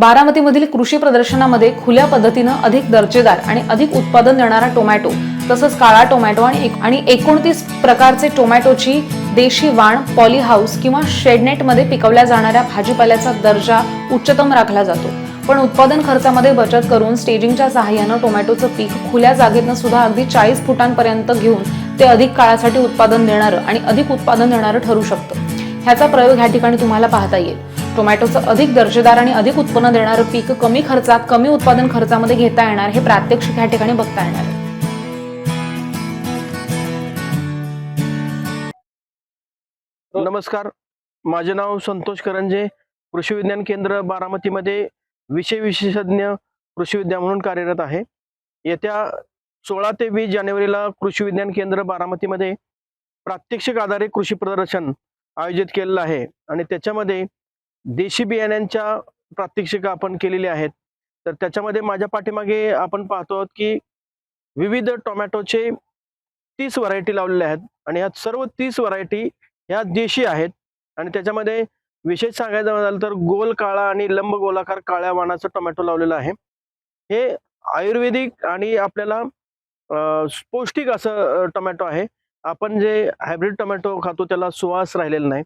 बारामतीमधील कृषी प्रदर्शनामध्ये खुल्या पद्धतीनं अधिक दर्जेदार आणि अधिक उत्पादन देणारा टोमॅटो तसंच काळा टोमॅटो आणि 29 प्रकारचे टोमॅटोची देशी वाण पॉली हाऊस किंवा शेडनेटमध्ये पिकवल्या जाणाऱ्या भाजीपाल्याचा दर्जा उच्चतम राखला जातो। पण उत्पादन खर्चामध्ये बचत करून स्टेजिंगच्या सहाय्यानं टोमॅटोचं पीक खुल्या जागेतनं सुद्धा अगदी 40 फुटांपर्यंत घेऊन ते अधिक काळासाठी उत्पादन देणारं आणि अधिक उत्पादन देणारं ठरू शकतं। ह्याचा प्रयोग ह्या ठिकाणी तुम्हाला पाहता येईल। टोमॅटोचं अधिक दर्जेदार आणि अधिक उत्पन्न देणारं पीक कमी खर्चात कमी उत्पादन खर्चामध्ये घेता येणार हे प्रात्यक्षिक ह्या ठिकाणी बघता येणार आहे। नमस्कार, माझे नाव संतोष करंजे, कृषी विज्ञान केंद्र बारामतीमध्ये विषय विशेषज्ञ कृषी विद्या म्हणून कार्यरत आहे। येत्या 16 ते 20 जानेवारीला कृषी विज्ञान केंद्र बारामतीमध्ये प्रात्यक्षिक आधारित कृषी प्रदर्शन आयोजित केलेलं आहे आणि त्याच्यामध्ये देशी बियाण्यांच्या प्रात्यक्षिका आपण केलेली आहेत। तर त्याच्यामध्ये माझ्या पाठीमागे आपण पाहतो की विविध टोमॅटोचे 30 व्हरायटी लावलेल्या आहेत आणि या सर्व 30 व्हरायटी ह्या देशी आहेत आणि त्याच्यामध्ये विशेष सांगायचं झालं तर गोल काळा आणि लंब गोलाकार काळ्या वाणाचं टोमॅटो लावलेलं आहे। हे आयुर्वेदिक आणि आपल्याला पौष्टिक असं टोमॅटो आहे। आपण जे हायब्रिड टोमॅटो खातो त्याला सुवास राहिलेला नाही।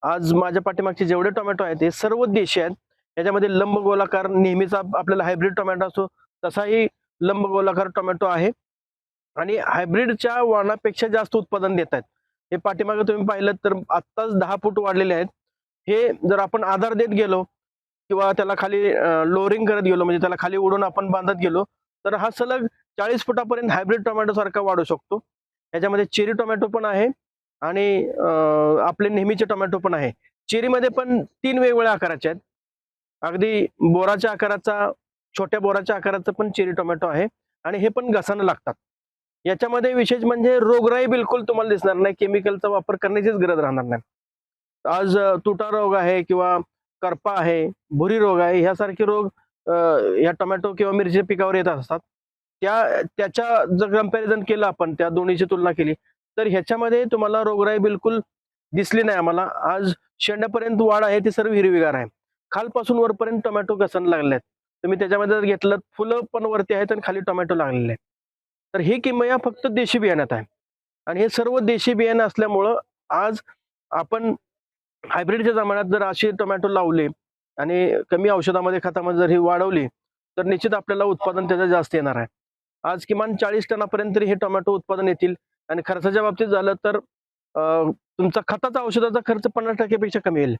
आज माझ्या पाठीमागचे जेवढे टोमॅटो आहेत ते सर्व देशी आहेत। याच्यामध्ये लंब गोलाकार नेहमीचा आपल्याला हायब्रिड टोमॅटो असतो तसाही लंब गोलाकार टोमॅटो आहे आणि हायब्रिडच्या वाणापेक्षा जास्त उत्पादन देत आहेत। हे पाठीमागे तुम्ही पाहिलं तर आत्ताच 10 फूट वाढलेले आहेत। हे जर आपण आधार देत गेलो किंवा त्याला खाली लोअरिंग करत गेलो म्हणजे त्याला खाली ओढून आपण बांधत गेलो तर हा सलग 40 फुटापर्यंत हायब्रिड टोमॅटो सारखा वाढू शकतो। याच्यामध्ये चेरी टोमॅटो पण आहे आणि आपले नेहमीचे टोमॅटो पण आहे। चेरीमध्ये पण 3 वेगवेगळ्या आकाराचे आहेत। अगदी बोराच्या आकाराचा, छोट्या बोराच्या आकाराचा पण चेरी टोमॅटो आहे आणि हे पण घसानं लागतात। याच्यामध्ये विशेष म्हणजे रोगराई बिलकुल तुम्हाला दिसणार नाही, केमिकलचा वापर करण्याचीच गरज राहणार नाही। आज तुटा रोग आहे किंवा करपा आहे, भुरी रोग आहे, ह्यासारखे रोग या टोमॅटो किंवा मिरची पिकावर येत असतात। त्याच्या जर कंपॅरिझन केलं आपण त्या दोन्हीची तुलना केली तर ह्याच्यामध्ये तुम्हाला रोगराई बिलकुल दिसली नाही आम्हाला। आज शेंड्यापर्यंत वाढ आहे ती सर्व हिरवीगार आहे। खालपासून वरपर्यंत टोमॅटो घसरणे लागले आहेत। तुम्ही त्याच्यामध्ये जर घेतलं फुलं पण वरती आहेत आणि खाली टोमॅटो लागलेले आहेत। तर ही किमया फक्त देशी बियाण्यात आहे आणि हे सर्व देशी बियाणं असल्यामुळं आज आपण हायब्रिडच्या जमान्यात जर असे टोमॅटो लावले आणि कमी औषधामध्ये खतामध्ये जर ही वाढवली तर निश्चित आपल्याला उत्पादन त्याचं जास्त येणार आहे। आज किमान 40 टनापर्यंत तरी हे टोमॅटो उत्पादन येतील आणि खर्चाच्या बाबतीत झालं तर तुमचा खताचा औषधाचा खर्च 50% पेक्षा कमी येईल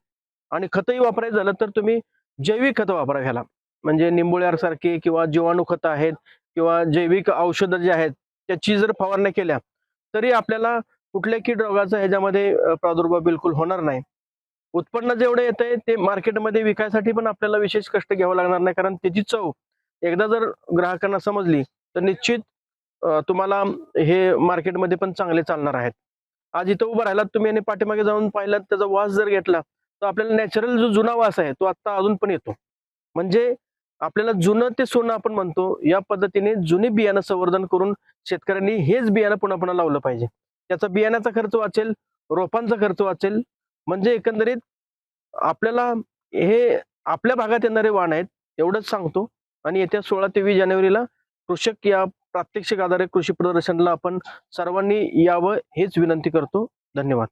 आणि खतही वापरायचं झालं तर तुम्ही जैविक खतं वापरा ह्याला, म्हणजे निंबोळ्यासारखे किंवा जीवाणू खतं आहेत किंवा जैविक औषधं जी आहेत त्याची जर फवारणी केल्या तरी आपल्याला कुठल्या कीड रोगाचा ह्याच्यामध्ये प्रादुर्भाव बिलकुल होणार नाही। उत्पन्न जेवढे येतंय ते मार्केटमध्ये विकायसाठी पण आपल्याला विशेष कष्ट घ्यावं लागणार नाही, कारण त्याची चव एकदा जर ग्राहकांना समजली तर निश्चित तुम्हाला हे मार्केटमध्ये पण चांगले चालणार आहेत। आज इथं उभं राहिलात तुम्ही आणि पाठीमागे जाऊन पाहिलात त्याचा वास जर घेतला तर आपल्याला नॅचरल जो जुना वास आहे तो आता अजून पण येतो। म्हणजे आपल्याला जुनं ते सोनं आपण म्हणतो, या पद्धतीने जुनी बियाणं संवर्धन करून शेतकऱ्यांनी हेच बियाणं पुन्हा पुन्हा लावलं पाहिजे। त्याचा बियाण्याचा खर्च वाचेल, रोपांचा खर्च वाचेल, म्हणजे एकंदरीत आपल्याला हे आपल्या भागात येणारे वाण आहेत एवढंच सांगतो आणि येत्या 16 ते 20 जानेवारीला कृषक या प्रात्यक्षिक आधारित कृषी प्रदर्शनाला आपण सर्वांनी यावं हेच विनंती करतो। धन्यवाद।